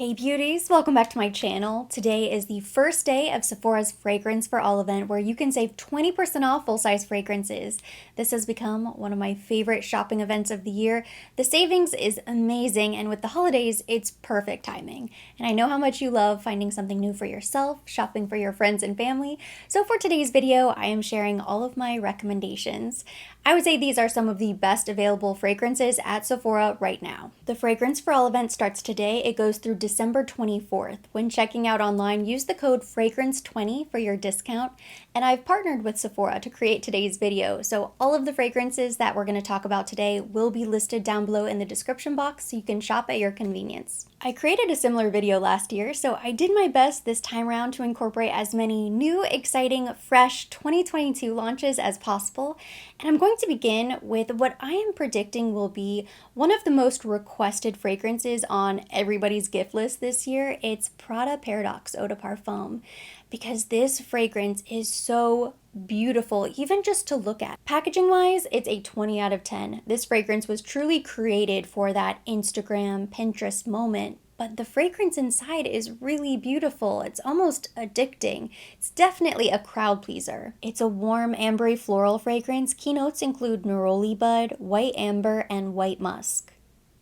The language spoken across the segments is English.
Hey beauties, welcome back to my channel. Today is the first day of Sephora's Fragrance for All event where you can save 20% off full-size fragrances. This has become one of my favorite shopping events of the year. The savings is amazing, and with the holidays, it's perfect timing. And I know how much you love finding something new for yourself, shopping for your friends and family. So for today's video, I am sharing all of my recommendations. I would say these are some of the best available fragrances at Sephora right now. The Fragrance for All event starts today. It goes through December 24th. When checking out online, use the code FRAGRANCE20 for your discount. And I've partnered with Sephora to create today's video, so all of the fragrances that we're going to talk about today will be listed down below in the description box so you can shop at your convenience. I created a similar video last year, so I did my best this time around to incorporate as many new, exciting, fresh 2022 launches as possible. And I'm going to begin with what I am predicting will be one of the most requested fragrances on everybody's gift list this year. It's Prada Paradox Eau de Parfum, because this fragrance is so beautiful, even just to look at. Packaging wise, it's a 20 out of 10. This fragrance was truly created for that Instagram, Pinterest moment, but the fragrance inside is really beautiful. It's almost addicting. It's definitely a crowd pleaser. It's a warm, ambery floral fragrance. Keynotes include neroli bud, white amber, and white musk.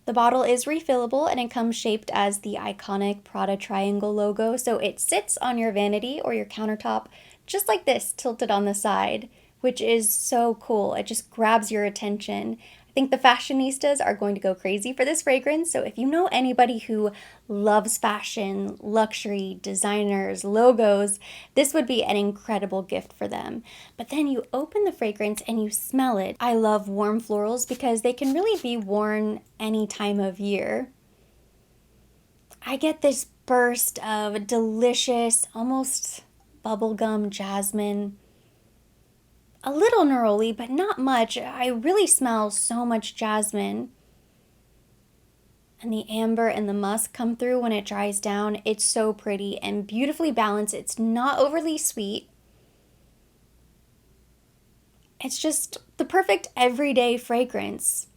The bottle is refillable and it comes shaped as the iconic Prada triangle logo, so it sits on your vanity or your countertop just like this, tilted on the side, which is so cool. It just grabs your attention. I think the fashionistas are going to go crazy for this fragrance, so if you know anybody who loves fashion, luxury, designers, logos, this would be an incredible gift for them. But then you open the fragrance and you smell it. I love warm florals because they can really be worn any time of year. I get this burst of delicious, almost bubblegum jasmine. A little neroli, but not much. I really smell so much jasmine. And the amber and the musk come through when it dries down. It's so pretty and beautifully balanced. It's not overly sweet. It's just the perfect everyday fragrance.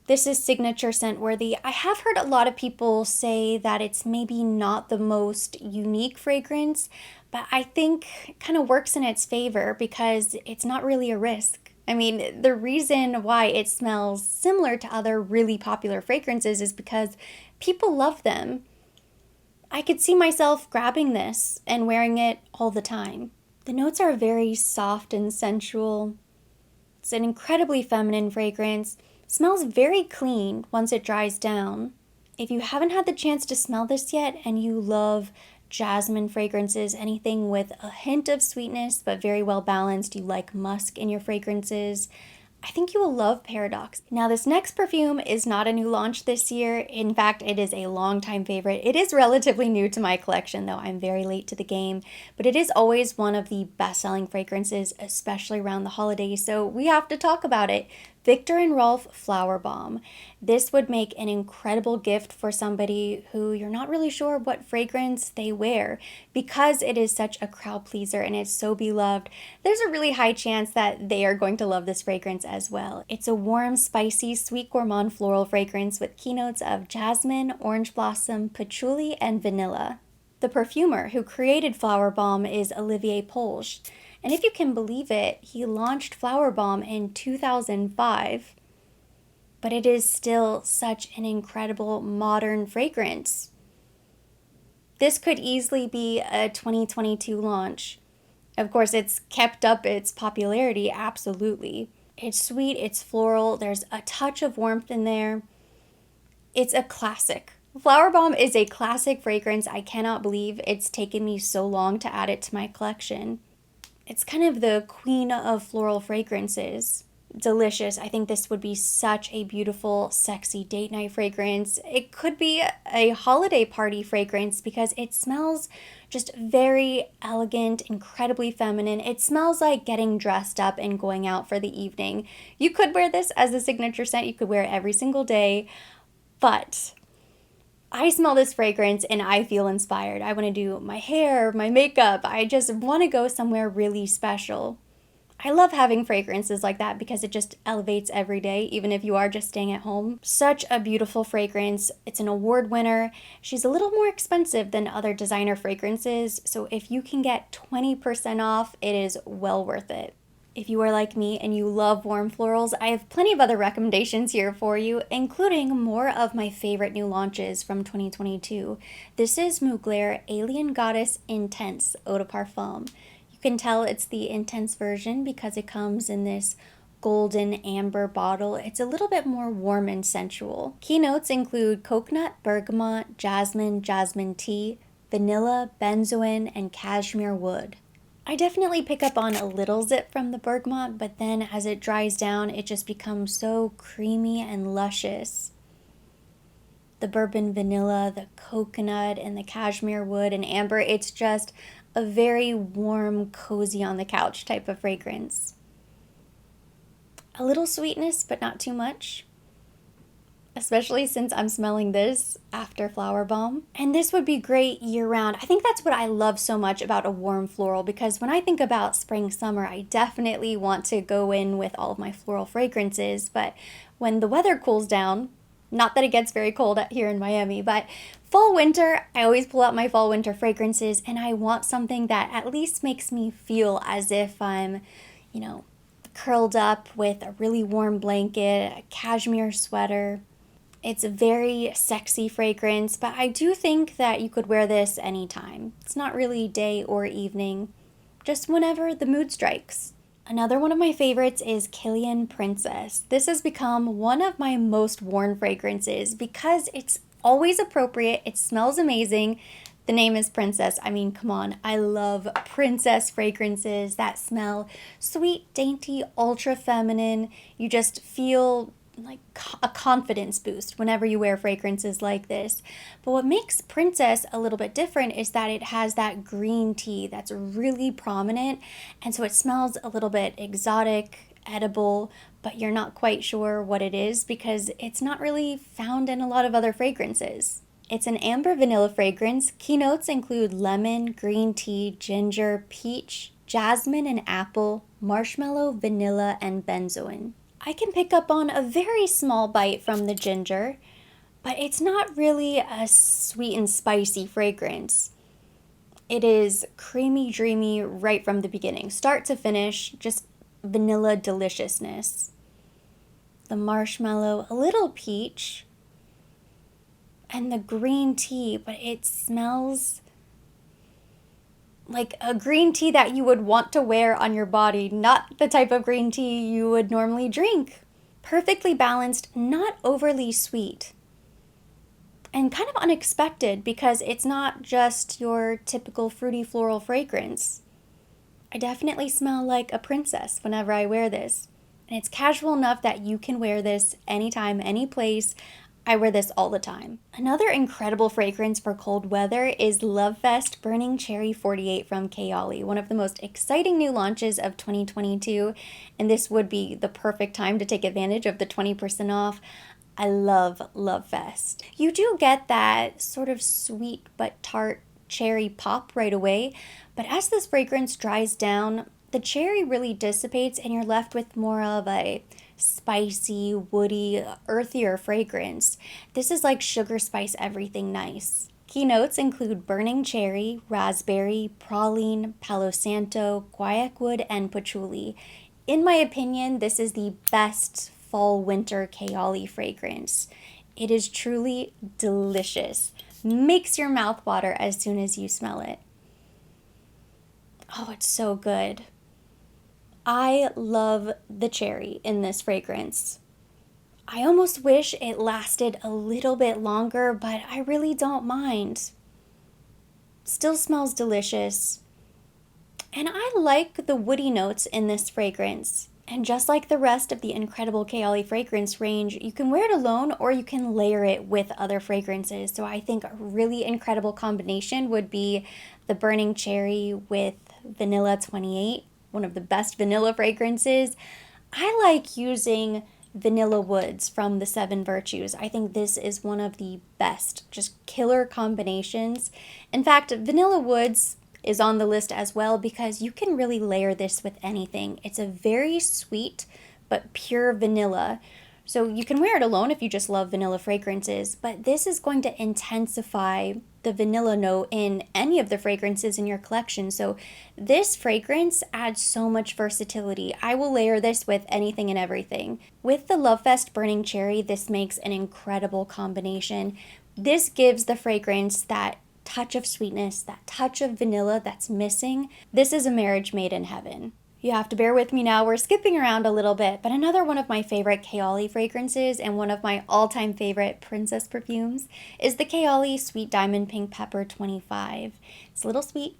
This is signature scent worthy. I have heard a lot of people say that it's maybe not the most unique fragrance, but I think it kind of works in its favor because it's not really a risk. I mean, the reason why it smells similar to other really popular fragrances is because people love them. I could see myself grabbing this and wearing it all the time. The notes are very soft and sensual. It's an incredibly feminine fragrance. Smells very clean once it dries down. If you haven't had the chance to smell this yet and you love jasmine fragrances, anything with a hint of sweetness but very well balanced, you like musk in your fragrances, I think you will love Paradox. Now this next perfume is not a new launch this year. In fact, it is a longtime favorite. It is relatively new to my collection, though I'm very late to the game, but it is always one of the best-selling fragrances, especially around the holidays, so we have to talk about it. Viktor and Rolf Flowerbomb. This would make an incredible gift for somebody who you're not really sure what fragrance they wear. Because it is such a crowd pleaser and it's so beloved, there's a really high chance that they are going to love this fragrance as well. It's a warm, spicy, sweet gourmand floral fragrance with keynotes of jasmine, orange blossom, patchouli, and vanilla. The perfumer who created Flowerbomb is Olivier Polge. And if you can believe it, he launched Flowerbomb in 2005, but it is still such an incredible modern fragrance. This could easily be a 2022 launch. Of course, it's kept up its popularity, absolutely. It's sweet, it's floral, there's a touch of warmth in there. It's a classic. Flowerbomb is a classic fragrance. I cannot believe it's taken me so long to add it to my collection. It's kind of the queen of floral fragrances. Delicious. I think this would be such a beautiful, sexy date night fragrance. It could be a holiday party fragrance because it smells just very elegant, incredibly feminine. It smells like getting dressed up and going out for the evening. You could wear this as a signature scent. You could wear it every single day, but I smell this fragrance and I feel inspired. I want to do my hair, my makeup. I just want to go somewhere really special. I love having fragrances like that because it just elevates every day, even if you are just staying at home. Such a beautiful fragrance. It's an award winner. She's a little more expensive than other designer fragrances, so if you can get 20% off, it is well worth it. If you are like me and you love warm florals, I have plenty of other recommendations here for you, including more of my favorite new launches from 2022. This is Mugler Alien Goddess Intense Eau de Parfum. You can tell it's the intense version because it comes in this golden amber bottle. It's a little bit more warm and sensual. Keynotes include coconut, bergamot, jasmine, jasmine tea, vanilla, benzoin, and cashmere wood. I definitely pick up on a little zip from the bergamot, but then as it dries down, it just becomes so creamy and luscious. The bourbon vanilla, the coconut, and the cashmere wood and amber, it's just a very warm, cozy on the couch type of fragrance. A little sweetness, but not too much. Especially since I'm smelling this after Flowerbomb. And this would be great year-round. I think that's what I love so much about a warm floral, because when I think about spring, summer, I definitely want to go in with all of my floral fragrances, but when the weather cools down, not that it gets very cold here in Miami, but fall, winter, I always pull out my fall, winter fragrances, and I want something that at least makes me feel as if I'm, curled up with a really warm blanket, a cashmere sweater. It's a very sexy fragrance, but I do think that you could wear this anytime. It's not really day or evening, just whenever the mood strikes. Another one of my favorites is Kilian Princess. This has become one of my most worn fragrances because it's always appropriate, it smells amazing. The name is Princess. I mean, come on. I love princess fragrances that smell sweet, dainty, ultra feminine. You just feel like a confidence boost whenever you wear fragrances like this. But what makes Princess a little bit different is that it has that green tea that's really prominent, and so it smells a little bit exotic, edible, but you're not quite sure what it is because it's not really found in a lot of other fragrances. It's an amber vanilla fragrance. Keynotes include lemon, green tea, ginger, peach, jasmine and apple, marshmallow, vanilla, and benzoin. I can pick up on a very small bite from the ginger, but it's not really a sweet and spicy fragrance. It is creamy, dreamy right from the beginning, start to finish, just vanilla deliciousness. The marshmallow, a little peach, and the green tea, but it smells like a green tea that you would want to wear on your body, not the type of green tea you would normally drink. Perfectly balanced, not overly sweet. And kind of unexpected because it's not just your typical fruity floral fragrance. I definitely smell like a princess whenever I wear this. And it's casual enough that you can wear this anytime, any place. I wear this all the time. Another incredible fragrance for cold weather is Lovefest Burning Cherry 48 from Kayali, one of the most exciting new launches of 2022, and this would be the perfect time to take advantage of the 20% off. I love Lovefest. You do get that sort of sweet but tart cherry pop right away, but as this fragrance dries down, the cherry really dissipates and you're left with more of a spicy, woody, earthier fragrance. This is like sugar spice everything nice. Keynotes include burning cherry, raspberry, praline, palo santo, guaiac wood, and patchouli. In my opinion, this is the best fall-winter Kayali fragrance. It is truly delicious. Makes your mouth water as soon as you smell it. Oh, it's so good. I love the cherry in this fragrance. I almost wish it lasted a little bit longer, but I really don't mind. Still smells delicious. And I like the woody notes in this fragrance. And just like the rest of the incredible Kayali fragrance range, you can wear it alone or you can layer it with other fragrances. So I think a really incredible combination would be the burning cherry with vanilla 28. One of the best vanilla fragrances. I like using vanilla woods from the Seven Virtues. I think this is one of the best, just killer combinations. In fact, vanilla woods is on the list as well because you can really layer this with anything. It's a very sweet but pure vanilla. So you can wear it alone if you just love vanilla fragrances, but this is going to intensify the vanilla note in any of the fragrances in your collection. So this fragrance adds so much versatility. I will layer this with anything and everything. With the Lovefest Burning Cherry, this makes an incredible combination. This gives the fragrance that touch of sweetness, that touch of vanilla that's missing. This is a marriage made in heaven. You have to bear with me now, we're skipping around a little bit, but another one of my favorite Kayali fragrances and one of my all-time favorite princess perfumes is the Kayali Sweet Diamond Pink Pepper 25. It's a little sweet,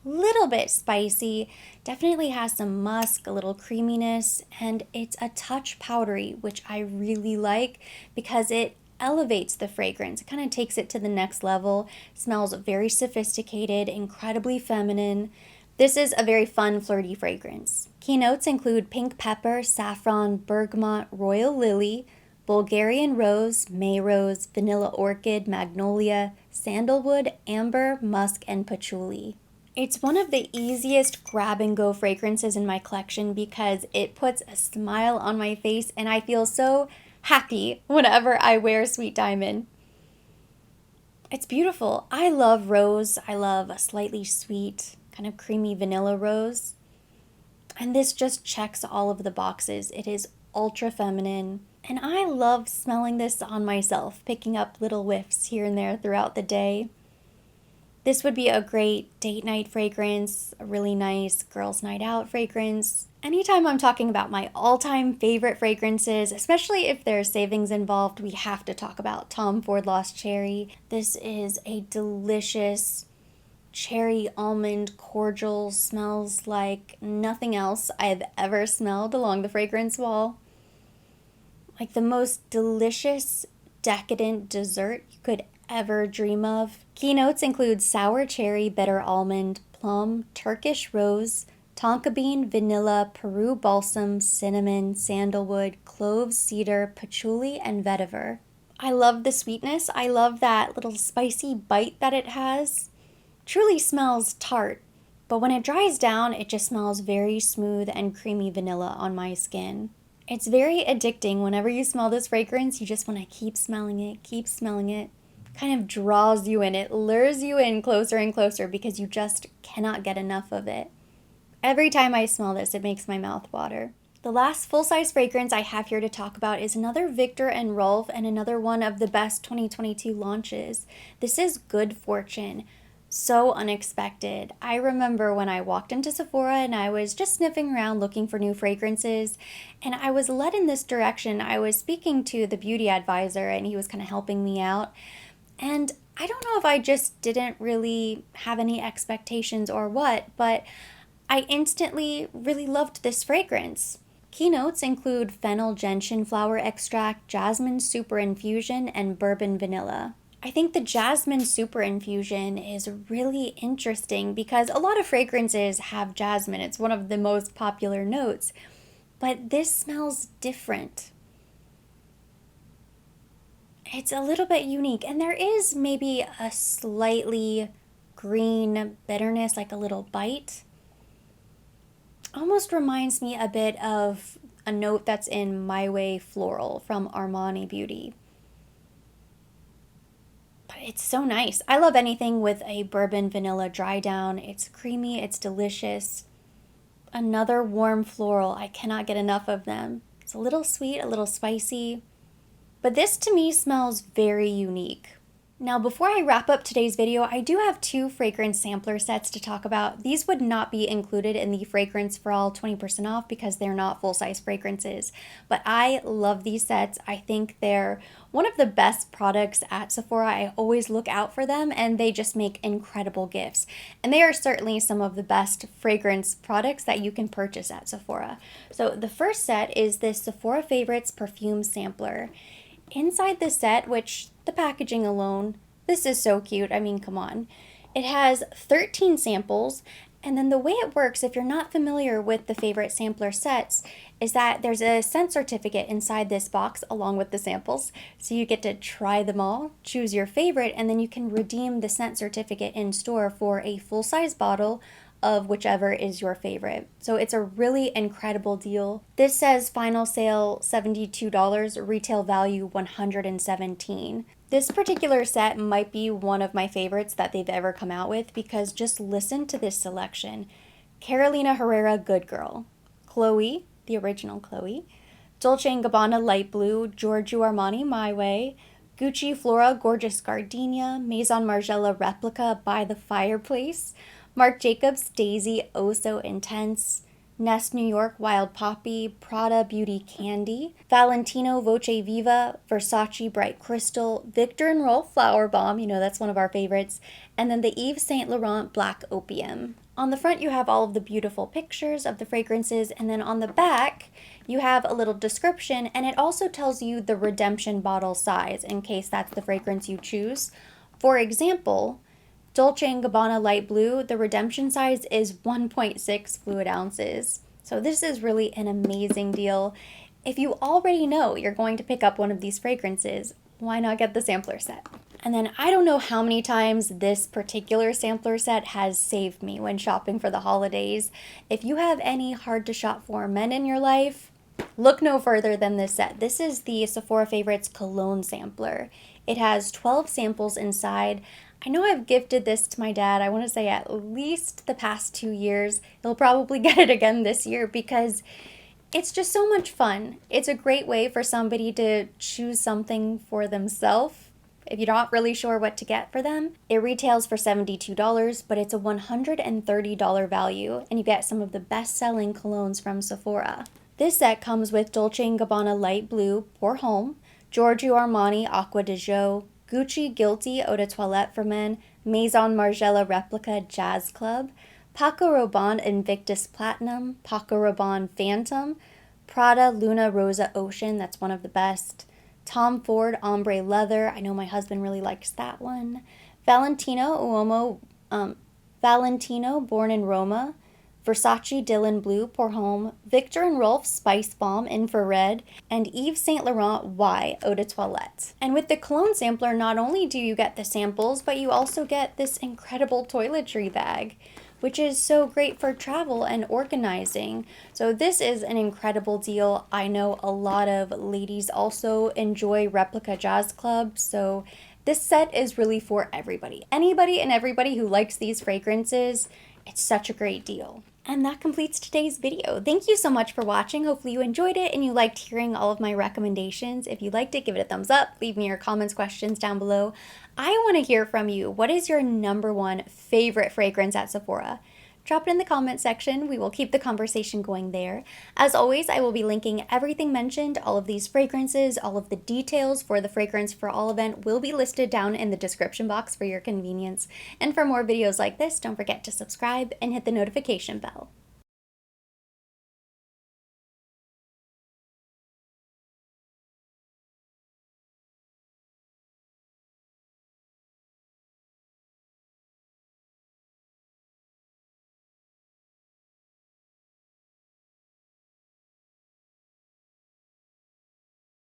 little bit spicy, definitely has some musk, a little creaminess, and it's a touch powdery, which I really like because it elevates the fragrance. It kind of takes it to the next level. It smells very sophisticated, incredibly feminine. This is a very fun, flirty fragrance. Key notes include pink pepper, saffron, bergamot, royal lily, Bulgarian rose, May rose, vanilla orchid, magnolia, sandalwood, amber, musk, and patchouli. It's one of the easiest grab-and-go fragrances in my collection because it puts a smile on my face and I feel so happy whenever I wear Sweet Diamond. It's beautiful. I love rose. I love a slightly sweet, kind of creamy vanilla rose. And this just checks all of the boxes. It is ultra feminine. And I love smelling this on myself, picking up little whiffs here and there throughout the day. This would be a great date night fragrance, a really nice girls' night out fragrance. Anytime I'm talking about my all-time favorite fragrances, especially if there's savings involved, we have to talk about Tom Ford Lost Cherry. This is a delicious cherry almond cordial, smells like nothing else I've ever smelled along the fragrance wall. Like the most delicious, decadent dessert you could ever dream of. Keynotes include sour cherry, bitter almond, plum, Turkish rose, tonka bean, vanilla, Peru balsam, cinnamon, sandalwood, cloves, cedar, patchouli, and vetiver. I love the sweetness. I love that little spicy bite that it has. Truly smells tart, but when it dries down, it just smells very smooth and creamy vanilla on my skin. It's very addicting. Whenever you smell this fragrance, you just want to keep smelling it, keep smelling it. Kind of draws you in, it lures you in closer and closer because you just cannot get enough of it. Every time I smell this, it makes my mouth water. The last full-size fragrance I have here to talk about is another Viktor and Rolf and another one of the best 2022 launches. This is Good Fortune. So unexpected. I remember when I walked into Sephora and I was just sniffing around looking for new fragrances and I was led in this direction. I was speaking to the beauty advisor and he was kind of helping me out. And I don't know if I just didn't really have any expectations or what, but I instantly really loved this fragrance. Keynotes include fennel gentian flower extract, jasmine super infusion, and bourbon vanilla. I think the jasmine super infusion is really interesting because a lot of fragrances have jasmine. It's one of the most popular notes, but this smells different. It's a little bit unique, and there is maybe a slightly green bitterness, like a little bite. Almost reminds me a bit of a note that's in My Way Floral from Armani Beauty. But it's so nice. I love anything with a bourbon vanilla dry down. It's creamy, it's delicious. Another warm floral. I cannot get enough of them. It's a little sweet, a little spicy. But this to me smells very unique. Now, before I wrap up today's video, I do have 2 fragrance sampler sets to talk about. These would not be included in the Fragrance for All 20% off because they're not full-size fragrances. But I love these sets. I think they're one of the best products at Sephora. I always look out for them and they just make incredible gifts. And they are certainly some of the best fragrance products that you can purchase at Sephora. So the first set is this Sephora Favorites Perfume Sampler. Inside the set, which the packaging alone, this is so cute. I mean, come on. It has 13 samples And then the way it works, if you're not familiar with the favorite sampler sets, is that there's a scent certificate inside this box along with the samples. So you get to try them all, choose your favorite, and then you can redeem the scent certificate in store for a full-size bottle of whichever is your favorite. So it's a really incredible deal. This says final sale $72, retail value $117. This particular set might be one of my favorites that they've ever come out with because just listen to this selection. Carolina Herrera Good Girl, Chloe, the original Chloe, Dolce & Gabbana Light Blue, Giorgio Armani My Way, Gucci Flora Gorgeous Gardenia, Maison Margiela Replica By the Fireplace, Marc Jacobs Daisy Oh So Intense, Nest New York Wild Poppy, Prada Beauty Candy, Valentino Voce Viva, Versace Bright Crystal, Viktor and Rolf Flowerbomb, you know that's one of our favorites, and then the Yves Saint Laurent Black Opium. On the front you have all of the beautiful pictures of the fragrances, and then on the back you have a little description, and it also tells you the redemption bottle size in case that's the fragrance you choose. For example, Dolce & Gabbana Light Blue, the redemption size is 1.6 fluid ounces. So this is really an amazing deal. If you already know you're going to pick up one of these fragrances, why not get the sampler set? And then I don't know how many times this particular sampler set has saved me when shopping for the holidays. If you have any hard to shop for men in your life, look no further than this set. This is the Sephora Favorites Cologne Sampler. It has 12 samples inside. I know I've gifted this to my dad, I want to say at least the past 2 years. He'll probably get it again this year because it's just so much fun. It's a great way for somebody to choose something for themselves if you're not really sure what to get for them. It retails for $72, but it's a $130 value, and you get some of the best-selling colognes from Sephora. This set comes with Dolce & Gabbana Light Blue Pour Homme, Giorgio Armani Acqua di Gio, Gucci Guilty Eau de Toilette for Men, Maison Margiela Replica Jazz Club, Paco Rabanne Invictus Platinum, Paco Rabanne Phantom, Prada Luna Rosa Ocean, that's one of the best, Tom Ford Ombre Leather, I know my husband really likes that one, Valentino Born in Roma, Versace Dylan Blue Pour Homme, Viktor and Rolf Spice Bomb Infrared, and Yves Saint Laurent Y Eau de Toilette. And with the cologne sampler, not only do you get the samples, but you also get this incredible toiletry bag, which is so great for travel and organizing. So this is an incredible deal. I know a lot of ladies also enjoy Replica Jazz Club, so this set is really for everybody. Anybody and everybody who likes these fragrances, it's such a great deal. And that completes today's video. Thank you so much for watching. Hopefully you enjoyed it and you liked hearing all of my recommendations. If you liked it, give it a thumbs up. Leave me your comments, questions down below. I want to hear from you. What is your #1 favorite fragrance at Sephora? Drop it in the comment section. We will keep the conversation going there. As always, I will be linking everything mentioned, all of these fragrances, all of the details for the Fragrance for All event will be listed down in the description box for your convenience. And for more videos like this, don't forget to subscribe and hit the notification bell.